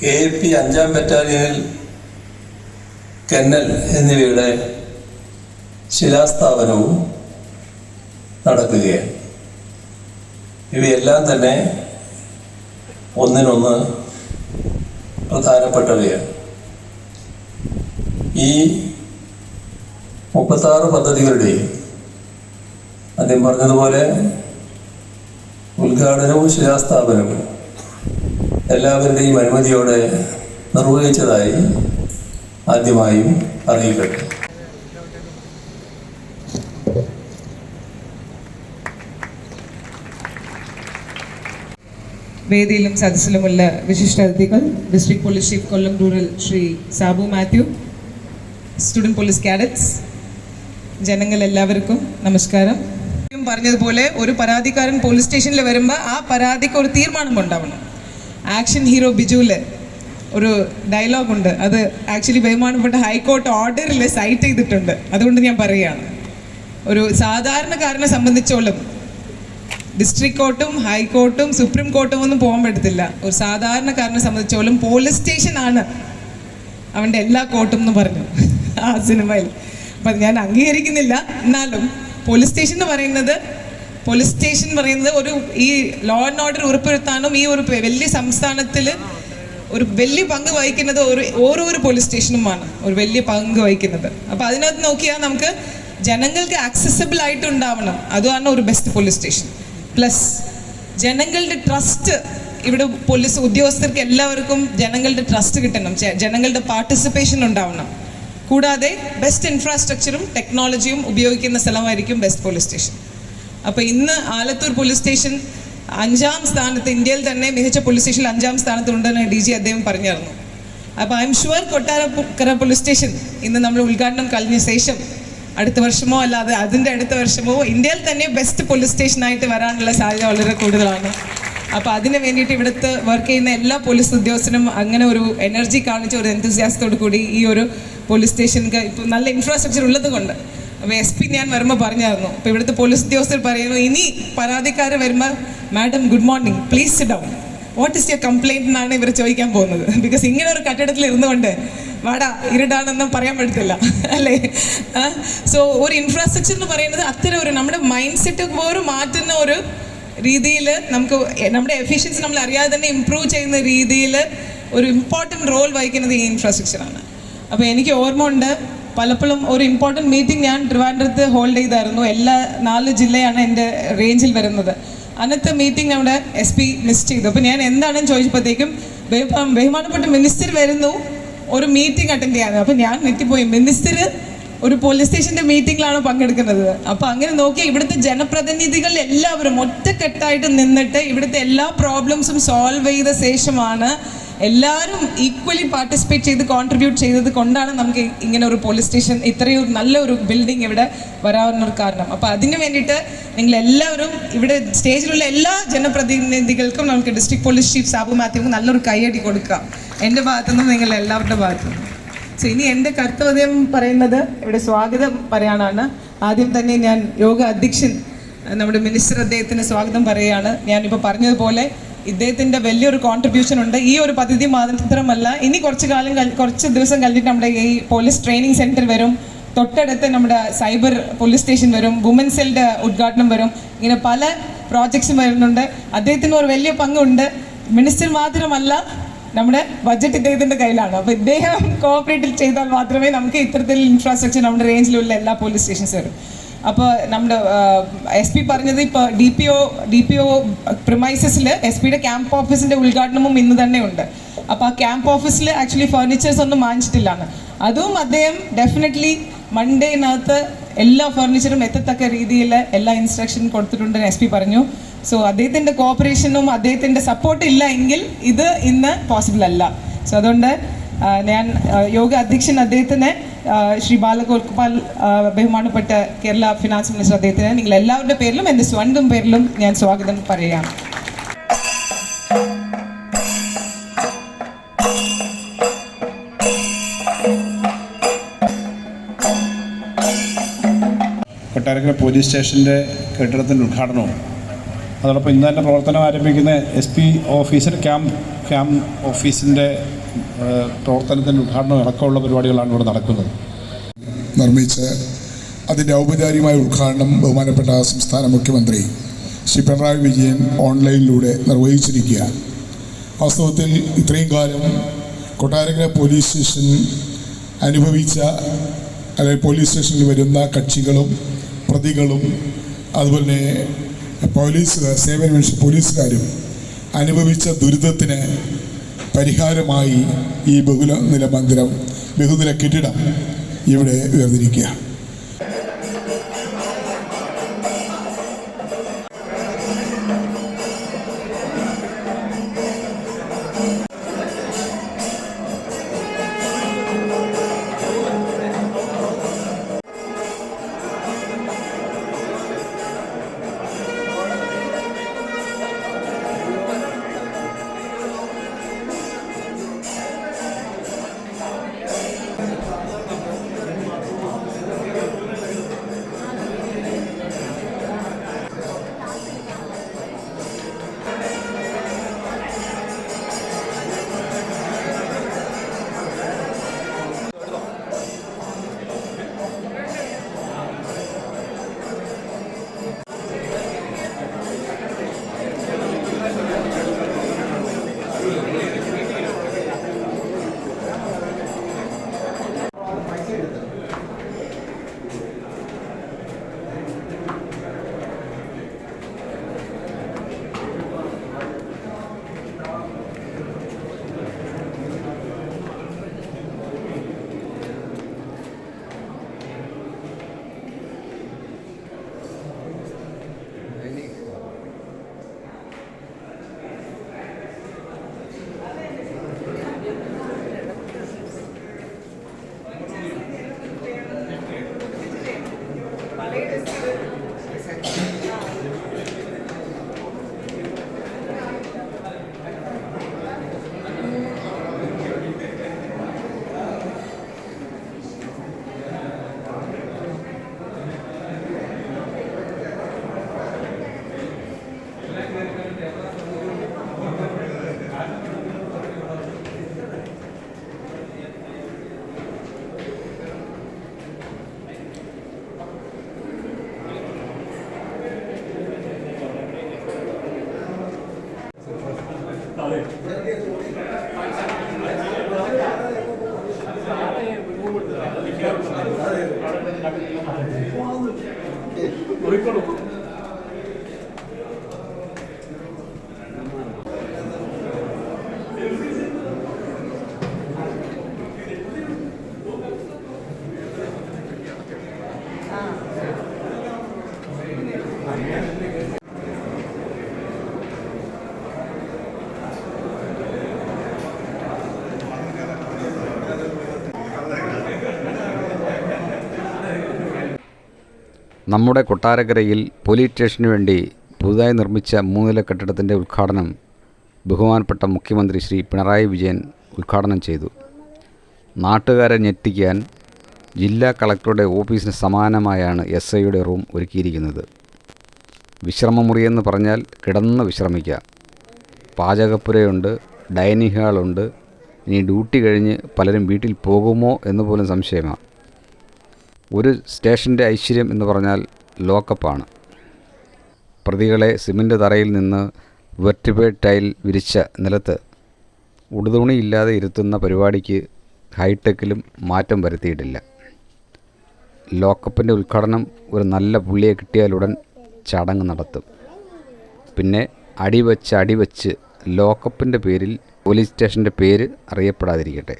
KAP 5ാം ബറ്റാലിയനിൽ kennel എന്നിവയുടെ ശിലാസ്ഥാപനവും നടക്കുകയാണ്. ഇവയെല്ലാം തന്നെ ഒന്നിനൊന്ന് പ്രധാനപ്പെട്ടവയാണ്. ഈ 36 പദ്ധതികളുടെയും ആദ്യം പറഞ്ഞതുപോലെ ഉദ്ഘാടനവും ശിലാസ്ഥാപനവും എല്ലാവരുടെയും അനുമതിയോടെ നിർവഹിച്ചതായി ആദ്യമായും അറിയിക്കട്ടെ. വേദിയിലും സദസ്സിലുമുള്ള വിശിഷ്ടാതിഥികൾ, district police chief Kollam rural Shri Sabu Mathew, student police cadets, ജനങ്ങൾ എല്ലാവർക്കും നമസ്കാരം. പറഞ്ഞതുപോലെ ഒരു പരാതിക്കാരൻ പോലീസ് സ്റ്റേഷനിൽ വരുമ്പോൾ ആ പരാതിക്ക് ഒരു തീരുമാനം ഉണ്ടാവണം. ആക്ഷൻ ഹീറോ ബിജുവിൽ ഒരു ഡയലോഗുണ്ട്, അത് ആക്ച്വലി ബഹുമാനപ്പെട്ട ഹൈക്കോർട്ട് ഓർഡറിൽ സൈറ്റ് ചെയ്തിട്ടുണ്ട്. അതുകൊണ്ട് ഞാൻ പറയുകയാണ്, ഒരു സാധാരണക്കാരനെ സംബന്ധിച്ചോളം ഡിസ്ട്രിക്ട് കോർട്ടും ഹൈക്കോർട്ടും സുപ്രീം കോർട്ടും ഒന്നും പോകാൻ പറ്റത്തില്ല. ഒരു സാധാരണക്കാരനെ സംബന്ധിച്ചോളം പോലീസ് സ്റ്റേഷനാണ് അവൻ്റെ എല്ലാ കോർട്ടും എന്ന് പറഞ്ഞു ആ സിനിമയിൽ. അപ്പം ഞാൻ അംഗീകരിക്കുന്നില്ല, എന്നാലും പോലീസ് സ്റ്റേഷൻ എന്ന് പറയുന്നത് ഒരു ഈ ലോ ആൻഡ് ഓർഡർ ഉറപ്പുവരുത്താനും ഈ ഒരു വലിയ സംസ്ഥാനത്തിൽ ഒരു വലിയ പങ്ക് വഹിക്കുന്നത് ഓരോ പോലീസ് സ്റ്റേഷനുമാണ് ഒരു വലിയ പങ്ക് വഹിക്കുന്നത്. അപ്പോൾ അതിനകത്ത് നോക്കിയാൽ നമുക്ക് ജനങ്ങൾക്ക് ആക്സസിബിൾ ആയിട്ടുണ്ടാവണം. അതാണ് ഒരു ബെസ്റ്റ് പോലീസ് സ്റ്റേഷൻ. പ്ലസ് ജനങ്ങളുടെ ട്രസ്റ്റ്, ഇവിടെ പോലീസ് ഉദ്യോഗസ്ഥർക്ക് എല്ലാവർക്കും ജനങ്ങളുടെ ട്രസ്റ്റ് കിട്ടണം, ജനങ്ങളുടെ പാർട്ടിസിപ്പേഷൻ ഉണ്ടാവണം. കൂടാതെ ബെസ്റ്റ് ഇൻഫ്രാസ്ട്രക്ചറും ടെക്നോളജിയും ഉപയോഗിക്കുന്ന സ്ഥലമായിരിക്കും ബെസ്റ്റ് പോലീസ് സ്റ്റേഷൻ. അപ്പോൾ ഇന്ന് ആലത്തൂർ പോലീസ് സ്റ്റേഷൻ 5ാം സ്ഥാനത്ത്, ഇന്ത്യയിൽ തന്നെ മികച്ച പോലീസ് സ്റ്റേഷനിൽ 5ാം സ്ഥാനത്തുണ്ടെന്ന് DG അദ്ദേഹം പറഞ്ഞിരുന്നു. അപ്പോൾ I am sure Kottarakkara police station ഇന്ന് നമ്മൾ ഉദ്ഘാടനം കഴിഞ്ഞ ശേഷം അടുത്ത വർഷമോ അല്ലാതെ അതിൻ്റെ അടുത്ത വർഷമോ ഇന്ത്യയിൽ തന്നെ ബെസ്റ്റ് പോലീസ് സ്റ്റേഷനായിട്ട് വരാനുള്ള സാധ്യത വളരെ കൂടുതലാണ്. അപ്പോൾ അതിന് വേണ്ടിയിട്ട് ഇവിടുത്തെ വർക്ക് ചെയ്യുന്ന എല്ലാ പോലീസ് ഉദ്യോഗസ്ഥരും അങ്ങനെ ഒരു എനർജി കാണിച്ച ഒരു എന്തൂസിയാസത്തോടു കൂടി ഈ ഒരു പോലീസ് സ്റ്റേഷനിൽ ഇപ്പോൾ നല്ല ഇൻഫ്രാസ്ട്രക്ചർ ഉള്ളത് കൊണ്ട്. അപ്പോൾ SP ഞാൻ വരുമ്പോൾ പറഞ്ഞായിരുന്നു, അപ്പോൾ ഇവിടുത്തെ പോലീസ് ഉദ്യോഗസ്ഥർ പറയുന്നു, ഇനി പരാതിക്കാർ വരുമ്പോൾ madam good morning, please sit down, what is your complaint എന്നാണ് ഇവർ ചോദിക്കാൻ പോകുന്നത്. ബിക്കോസ് ഇങ്ങനെ ഒരു കട്ടിടത്തിൽ ഇരുന്നുകൊണ്ട് വാടാ ഇരുടാണെന്നും പറയാൻ പറ്റത്തില്ല അല്ലേ. സോ ഒരു ഇൻഫ്രാസ്ട്രക്ചർ എന്ന് പറയുന്നത് അത്തരം ഒരു നമ്മുടെ മൈൻഡ് സെറ്റ് പോലും മാറ്റുന്ന ഒരു രീതിയിൽ നമുക്ക് നമ്മുടെ എഫിഷ്യൻസി നമ്മൾ അറിയാതെ തന്നെ ഇമ്പ്രൂവ് ചെയ്യുന്ന രീതിയിൽ ഒരു ഇമ്പോർട്ടൻറ്റ് റോൾ വഹിക്കുന്നത് ഈ ഇൻഫ്രാസ്ട്രക്ചറാണ്. അപ്പോൾ എനിക്ക് ഓർമ്മ ഉണ്ട്, പലപ്പോഴും ഒരു ഇമ്പോർട്ടൻറ്റ് മീറ്റിംഗ് ഞാൻ ട്രിവാൻഡ്രത്ത് ഹോൾഡ് ചെയ്തായിരുന്നു. എല്ലാ 4 ജില്ലയാണ് എൻ്റെ റേഞ്ചിൽ വരുന്നത്. അന്നത്തെ മീറ്റിംഗ് നമ്മുടെ SP മിസ് ചെയ്തു. അപ്പോൾ ഞാൻ എന്താണെന്ന് ചോദിച്ചപ്പോഴത്തേക്കും ബഹുമാനപ്പെട്ട മിനിസ്റ്റർ വരുന്നു ഒരു മീറ്റിംഗ് അറ്റൻഡ് ചെയ്യാൻ. അപ്പോൾ ഞാൻ നെറ്റിപ്പോയി, മിനിസ്റ്റർ ഒരു പോലീസ് സ്റ്റേഷൻ്റെ മീറ്റിങ്ങിലാണ് പങ്കെടുക്കുന്നത്. അപ്പോൾ അങ്ങനെ നോക്കിയാൽ ഇവിടുത്തെ ജനപ്രതിനിധികൾ എല്ലാവരും ഒറ്റക്കെട്ടായിട്ട് നിന്നിട്ട് ഇവിടുത്തെ എല്ലാ പ്രോബ്ലംസും സോൾവ് ചെയ്ത ശേഷമാണ് എല്ലാവരും ഈക്വലി പാർട്ടിസിപ്പേറ്റ് ചെയ്ത് കോൺട്രിബ്യൂട്ട് ചെയ്തത് കൊണ്ടാണ് നമുക്ക് ഇങ്ങനെ ഒരു പോലീസ് സ്റ്റേഷൻ, ഇത്രയും നല്ലൊരു ബിൽഡിംഗ് ഇവിടെ വരാവുന്നൊരു കാരണം. അപ്പോൾ അതിന് വേണ്ടിയിട്ട് നിങ്ങളെല്ലാവരും ഇവിടെ സ്റ്റേജിലുള്ള എല്ലാ ജനപ്രതിനിധികൾക്കും നമുക്ക് ഡിസ്ട്രിക്ട് പോലീസ് ചീഫ് സാബു മാത്യുവിന് നല്ലൊരു കൈയടി കൊടുക്കാം എൻ്റെ ഭാഗത്തുനിന്നും, നിങ്ങൾ എല്ലാവരുടെ ഭാഗത്തുനിന്നും. സോ ഇനി എൻ്റെ കർത്തവ്യം പറയുന്നത് ഇവിടെ സ്വാഗതം പറയാനാണ്. ആദ്യം തന്നെ ഞാൻ യോഗ അധ്യക്ഷൻ നമ്മുടെ മിനിസ്റ്റർ അദ്ദേഹത്തിന് സ്വാഗതം പറയുകയാണ്. ഞാനിപ്പോൾ പറഞ്ഞതുപോലെ ഇദ്ദേഹത്തിൻ്റെ വലിയൊരു കോൺട്രിബ്യൂഷൻ ഉണ്ട്. ഈ ഒരു പദ്ധതി മാത്രമല്ല, ഇനി കുറച്ച് ദിവസം കഴിഞ്ഞിട്ട് നമ്മുടെ ഈ പോലീസ് ട്രെയിനിങ് സെൻറ്റർ വരും, തൊട്ടടുത്ത് നമ്മുടെ സൈബർ പോലീസ് സ്റ്റേഷൻ വരും, വുമൻ സെല്ലിൻ്റെ ഉദ്ഘാടനം വരും, ഇങ്ങനെ പല പ്രോജക്ട്സും വരുന്നുണ്ട്. അദ്ദേഹത്തിന് ഒരു വലിയ പങ്കുണ്ട്. മിനിസ്റ്റർ മാത്രമല്ല, നമ്മുടെ ബഡ്ജറ്റ് ഇദ്ദേഹത്തിൻ്റെ കയ്യിലാണ്. അപ്പോൾ ഇദ്ദേഹം കോഓപ്പറേറ്റ് ചെയ്താൽ മാത്രമേ നമുക്ക് ഇത്തരത്തിൽ ഇൻഫ്രാസ്ട്രക്ചർ നമ്മുടെ റേഞ്ചിലുള്ള എല്ലാ പോലീസ് സ്റ്റേഷൻസ് വരും. അപ്പോൾ നമ്മുടെ SP പറഞ്ഞത് ഇപ്പോൾ DPO പ്രിമൈസസിൽ SPയുടെ ക്യാമ്പ് ഓഫീസിൻ്റെ ഉദ്ഘാടനവും ഇന്ന് തന്നെ ഉണ്ട്. അപ്പോൾ ആ ക്യാമ്പ് ഓഫീസിൽ ആക്ച്വലി ഫർണിച്ചേഴ്സ് ഒന്നും വാങ്ങിച്ചിട്ടില്ലാണ്. അതും അദ്ദേഹം ഡെഫിനറ്റ്ലി മൺഡേനകത്ത് എല്ലാ ഫർണിച്ചറും എത്തത്തക്ക രീതിയിൽ എല്ലാ ഇൻസ്ട്രക്ഷൻ കൊടുത്തിട്ടുണ്ടെന്ന് SP പറഞ്ഞു. സോ അദ്ദേഹത്തിൻ്റെ കോപ്പറേഷനും അദ്ദേഹത്തിൻ്റെ സപ്പോർട്ട് ഇല്ല എങ്കിൽ ഇത് ഇന്ന് പോസിബിൾ അല്ല. സോ അതുകൊണ്ട് ഞാൻ യോഗ അധ്യക്ഷൻ അദ്ദേഹത്തിന് ശ്രീ ബാലഗോപാൽ, ബഹുമാനപ്പെട്ട കേരള ഫിനാൻസ് മിനിസ്റ്റർ അദ്ദേഹത്തിന് നിങ്ങൾ എല്ലാവരുടെ പേരിലും എൻ്റെ സ്വന്തം പേരിലും ഞാൻ സ്വാഗതം പറയുകയാണ്. കൊട്ടാരക്കര പോലീസ് സ്റ്റേഷൻ്റെ കെട്ടിടത്തിൻ്റെ ഉദ്ഘാടനവും അതോടൊപ്പം ഇന്ന് തന്നെ പ്രവർത്തനം ആരംഭിക്കുന്ന SP ഓഫീസർ ക്യാമ്പ് ക്യാമ്പ് ഓഫീസിൻ്റെ പ്രവർത്തനത്തിൻ്റെ ഉദ്ഘാടനം അടക്കമുള്ള പരിപാടികളാണ് ഇവിടെ നടക്കുന്നത്. നിർമ്മിച്ച് അതിൻ്റെ ഔപചാരികമായ ഉദ്ഘാടനം ബഹുമാനപ്പെട്ട സംസ്ഥാന മുഖ്യമന്ത്രി ശ്രീ പിണറായി വിജയൻ ഓൺലൈനിലൂടെ നിർവഹിച്ചിരിക്കുക. വാസ്തവത്തിൽ ഇത്രയും കാലം കൊട്ടാരക്കര പോലീസ് സ്റ്റേഷൻ അനുഭവിച്ച അല്ലെങ്കിൽ പോലീസ് സ്റ്റേഷനിൽ വരുന്ന കക്ഷികളും പ്രതികളും അതുപോലെ പോലീസുകാരും അനുഭവിച്ച ദുരിതത്തിന് പരിഹാരമായി ഈ ബഹുനില കെട്ടിടം ഇവിടെ ഉയർന്നിരിക്കുക. നമ്മുടെ കൊട്ടാരക്കരയിൽ പോലീസ് സ്റ്റേഷന് വേണ്ടി പുതുതായി നിർമ്മിച്ച 3 നില കെട്ടിടത്തിൻ്റെ ഉദ്ഘാടനം ബഹുമാനപ്പെട്ട മുഖ്യമന്ത്രി ശ്രീ പിണറായി വിജയൻ ഉദ്ഘാടനം ചെയ്തു. നാട്ടുകാരെ ഞെട്ടിക്കാൻ ജില്ലാ കളക്ടറുടെ ഓഫീസിന് സമാനമായാണ് SIയുടെ റൂം ഒരുക്കിയിരിക്കുന്നത്. വിശ്രമമുറിയെന്ന് പറഞ്ഞാൽ കിടന്ന് വിശ്രമിക്കാം. പാചകപ്പുരയുണ്ട്, ഡൈനിങ് ഹാളുണ്ട്. ഇനി ഡ്യൂട്ടി കഴിഞ്ഞ് പലരും വീട്ടിൽ പോകുമോ എന്ന് പോലും സംശയമാണ്. ഒരു സ്റ്റേഷൻ്റെ ഐശ്വര്യം എന്ന് പറഞ്ഞാൽ ലോക്കപ്പാണ്. പ്രതികളെ സിമൻറ്റ് തറയിൽ നിന്ന് വെർട്ടിഫൈഡ് ടൈൽ വിരിച്ച നിലത്ത് ഉടുതുണിയില്ലാതെ ഇരുത്തുന്ന പരിപാടിക്ക് ഹൈടെക്കിലും മാറ്റം വരുത്തിയിട്ടില്ല. ലോക്കപ്പിൻ്റെ ഉദ്ഘാടനം ഒരു നല്ല പുള്ളിയെ കിട്ടിയാലുടൻ ചടങ്ങ് നടത്തും. പിന്നെ അടിവച്ച് ലോക്കപ്പിൻ്റെ പേരിൽ പോലീസ് സ്റ്റേഷൻ്റെ പേര് അറിയപ്പെടാതിരിക്കട്ടെ.